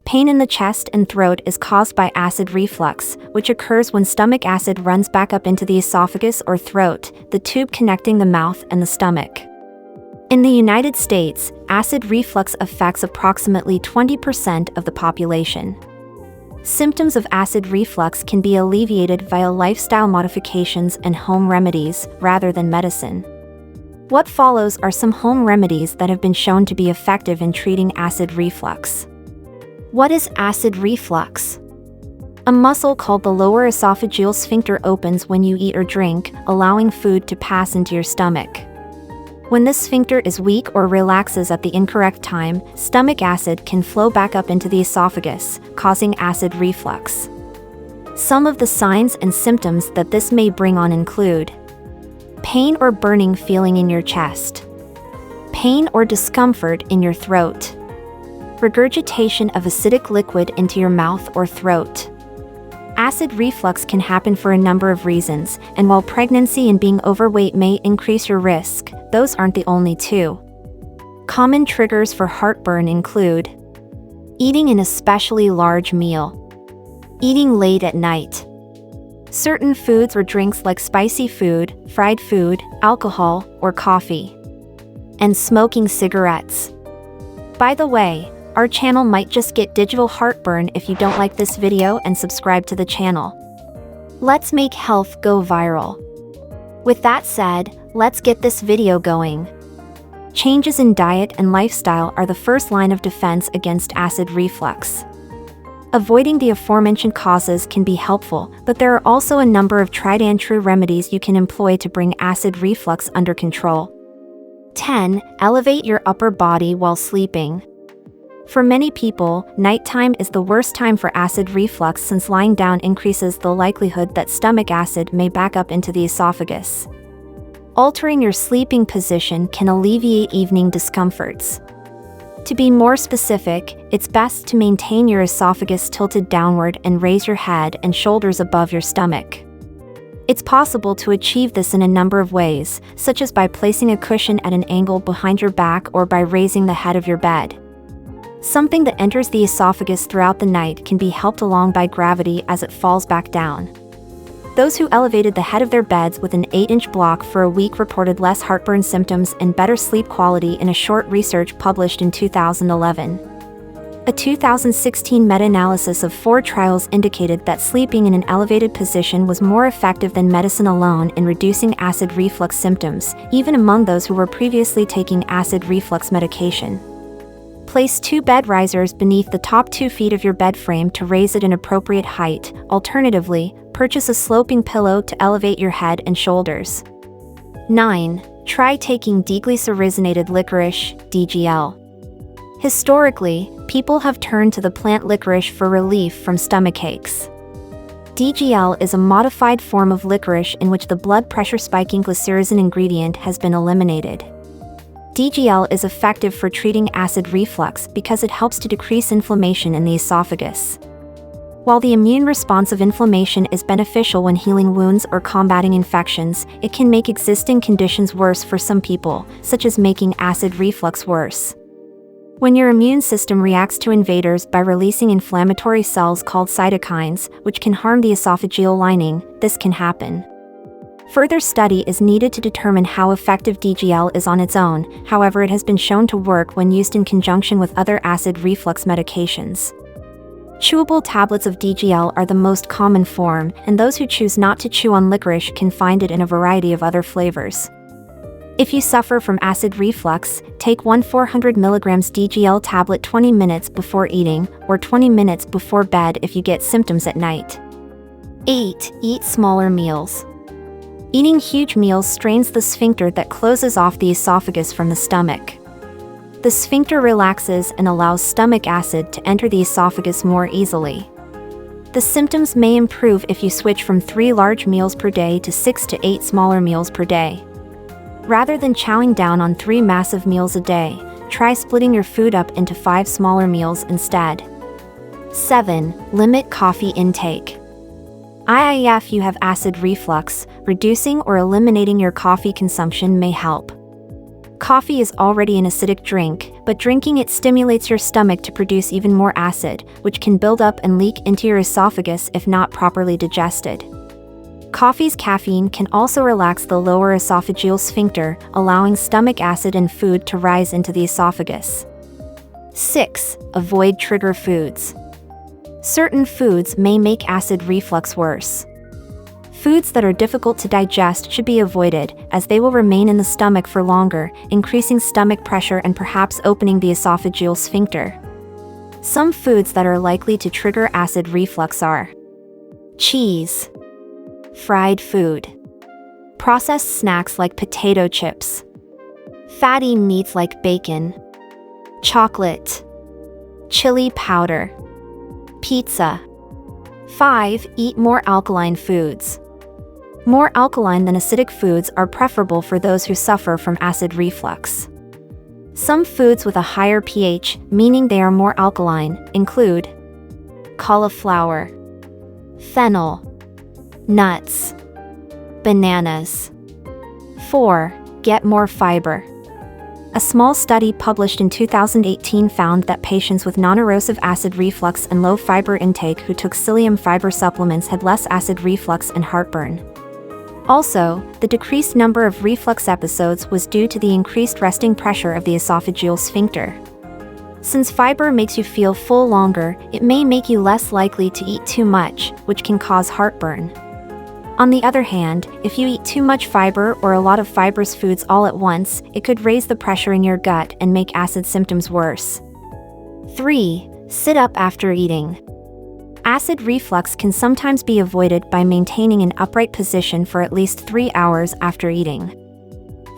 Pain in the chest and throat is caused by acid reflux, which occurs when stomach acid runs back up into the esophagus or throat, the tube connecting the mouth and the stomach. In the United States, acid reflux affects approximately 20% of the population. Symptoms of acid reflux can be alleviated via lifestyle modifications and home remedies, rather than medicine. What follows are some home remedies that have been shown to be effective in treating acid reflux. What is acid reflux? A muscle called the lower esophageal sphincter opens when you eat or drink, allowing food to pass into your stomach. When this sphincter is weak or relaxes at the incorrect time, stomach acid can flow back up into the esophagus, causing acid reflux. Some of the signs and symptoms that this may bring on include pain or burning feeling in your chest, pain or discomfort in your throat, regurgitation of acidic liquid into your mouth or throat. Acid reflux can happen for a number of reasons, and while pregnancy and being overweight may increase your risk, those aren't the only two. Common triggers for heartburn include eating an especially large meal, eating late at night, certain foods or drinks like spicy food, fried food, alcohol, or coffee, and smoking cigarettes. By the way, our channel might just get digital heartburn if you don't like this video and subscribe to the channel. Let's make health go viral. With that said, let's get this video going. Changes in diet and lifestyle are the first line of defense against acid reflux. Avoiding the aforementioned causes can be helpful, but there are also a number of tried and true remedies you can employ to bring acid reflux under control. 10. Elevate your upper body while sleeping. For many people, nighttime is the worst time for acid reflux since lying down increases the likelihood that stomach acid may back up into the esophagus. Altering your sleeping position can alleviate evening discomforts. To be more specific, it's best to maintain your esophagus tilted downward and raise your head and shoulders above your stomach. It's possible to achieve this in a number of ways, such as by placing a cushion at an angle behind your back or by raising the head of your bed. Something that enters the esophagus throughout the night can be helped along by gravity as it falls back down. Those who elevated the head of their beds with an 8-inch block for a week reported less heartburn symptoms and better sleep quality in a short research published in 2011. A 2016 meta-analysis of 4 trials indicated that sleeping in an elevated position was more effective than medicine alone in reducing acid reflux symptoms, even among those who were previously taking acid reflux medication. Place 2 bed risers beneath the top 2 feet of your bed frame to raise it an appropriate height. Alternatively, purchase a sloping pillow to elevate your head and shoulders. 9. Try taking deglycerinated licorice, DGL. Historically, people have turned to the plant licorice for relief from stomach aches. DGL is a modified form of licorice in which the blood pressure spiking glycyrrhizin ingredient has been eliminated. DGL is effective for treating acid reflux because it helps to decrease inflammation in the esophagus. While the immune response of inflammation is beneficial when healing wounds or combating infections, it can make existing conditions worse for some people, such as making acid reflux worse. When your immune system reacts to invaders by releasing inflammatory cells called cytokines, which can harm the esophageal lining, this can happen. Further study is needed to determine how effective DGL is on its own, however it has been shown to work when used in conjunction with other acid reflux medications. Chewable tablets of DGL are the most common form, and those who choose not to chew on licorice can find it in a variety of other flavors. If you suffer from acid reflux, take one 400 mg DGL tablet 20 minutes before eating, or 20 minutes before bed if you get symptoms at night. 8. Eat smaller meals. Eating huge meals strains the sphincter that closes off the esophagus from the stomach. The sphincter relaxes and allows stomach acid to enter the esophagus more easily. The symptoms may improve if you switch from 3 large meals per day to 6 to 8 smaller meals per day. Rather than chowing down on 3 massive meals a day, try splitting your food up into 5 smaller meals instead. 7. Limit coffee intake. If you have acid reflux, reducing or eliminating your coffee consumption may help. Coffee is already an acidic drink, but drinking it stimulates your stomach to produce even more acid, which can build up and leak into your esophagus if not properly digested. Coffee's caffeine can also relax the lower esophageal sphincter, allowing stomach acid and food to rise into the esophagus. 6. Avoid trigger foods. Certain foods may make acid reflux worse. Foods that are difficult to digest should be avoided, as they will remain in the stomach for longer, increasing stomach pressure and perhaps opening the esophageal sphincter. Some foods that are likely to trigger acid reflux are cheese, fried food, processed snacks like potato chips, fatty meats like bacon, chocolate, chili powder, pizza. 5. Eat more alkaline foods. More alkaline than acidic foods are preferable for those who suffer from acid reflux. Some foods with a higher pH, meaning they are more alkaline, include cauliflower, fennel, nuts, bananas. 4. Get more fiber. A small study published in 2018 found that patients with non-erosive acid reflux and low fiber intake who took psyllium fiber supplements had less acid reflux and heartburn. Also, the decreased number of reflux episodes was due to the increased resting pressure of the esophageal sphincter. Since fiber makes you feel full longer, it may make you less likely to eat too much, which can cause heartburn. On the other hand, if you eat too much fiber or a lot of fibrous foods all at once, it could raise the pressure in your gut and make acid symptoms worse. 3. Sit up after eating. Acid reflux can sometimes be avoided by maintaining an upright position for at least 3 hours after eating.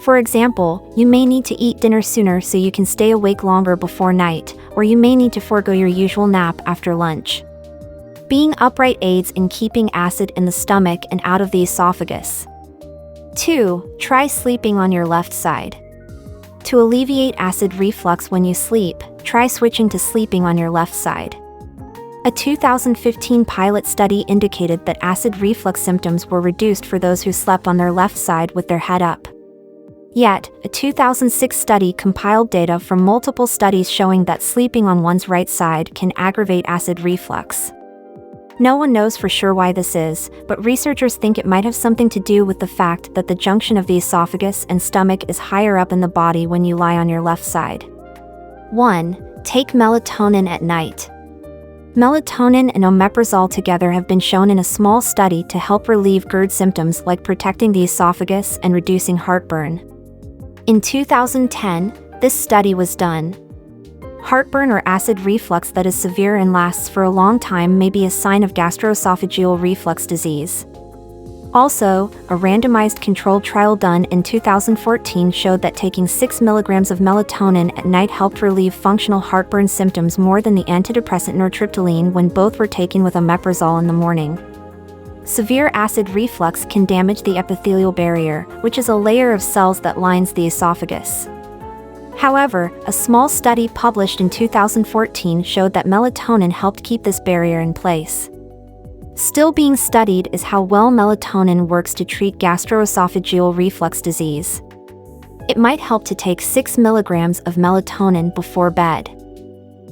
For example, you may need to eat dinner sooner so you can stay awake longer before night, or you may need to forego your usual nap after lunch. Being upright aids in keeping acid in the stomach and out of the esophagus. 2. Try sleeping on your left side. To alleviate acid reflux when you sleep, try switching to sleeping on your left side. A 2015 pilot study indicated that acid reflux symptoms were reduced for those who slept on their left side with their head up. Yet, a 2006 study compiled data from multiple studies showing that sleeping on one's right side can aggravate acid reflux. No one knows for sure why this is, but researchers think it might have something to do with the fact that the junction of the esophagus and stomach is higher up in the body when you lie on your left side. 1. Take melatonin at night. Melatonin and omeprazole together have been shown in a small study to help relieve GERD symptoms like protecting the esophagus and reducing heartburn. In 2010, this study was done. Heartburn or acid reflux that is severe and lasts for a long time may be a sign of gastroesophageal reflux disease. Also, a randomized controlled trial done in 2014 showed that taking 6 mg of melatonin at night helped relieve functional heartburn symptoms more than the antidepressant nortriptyline when both were taken with omeprazole in the morning. Severe acid reflux can damage the epithelial barrier, which is a layer of cells that lines the esophagus. However, a small study published in 2014 showed that melatonin helped keep this barrier in place. Still being studied is how well melatonin works to treat gastroesophageal reflux disease. It might help to take 6 mg of melatonin before bed.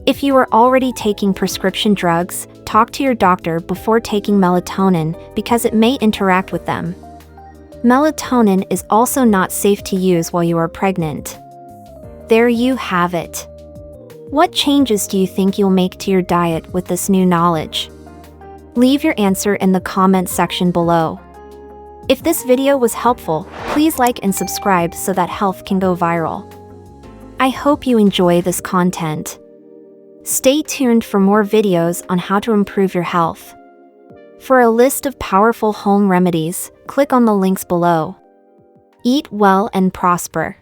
If you are already taking prescription drugs, talk to your doctor before taking melatonin because it may interact with them. Melatonin is also not safe to use while you are pregnant. There you have it. What changes do you think you'll make to your diet with this new knowledge? Leave your answer in the comment section below. If this video was helpful, please like and subscribe so that health can go viral. I hope you enjoy this content. Stay tuned for more videos on how to improve your health. For a list of powerful home remedies, click on the links below. Eat well and prosper.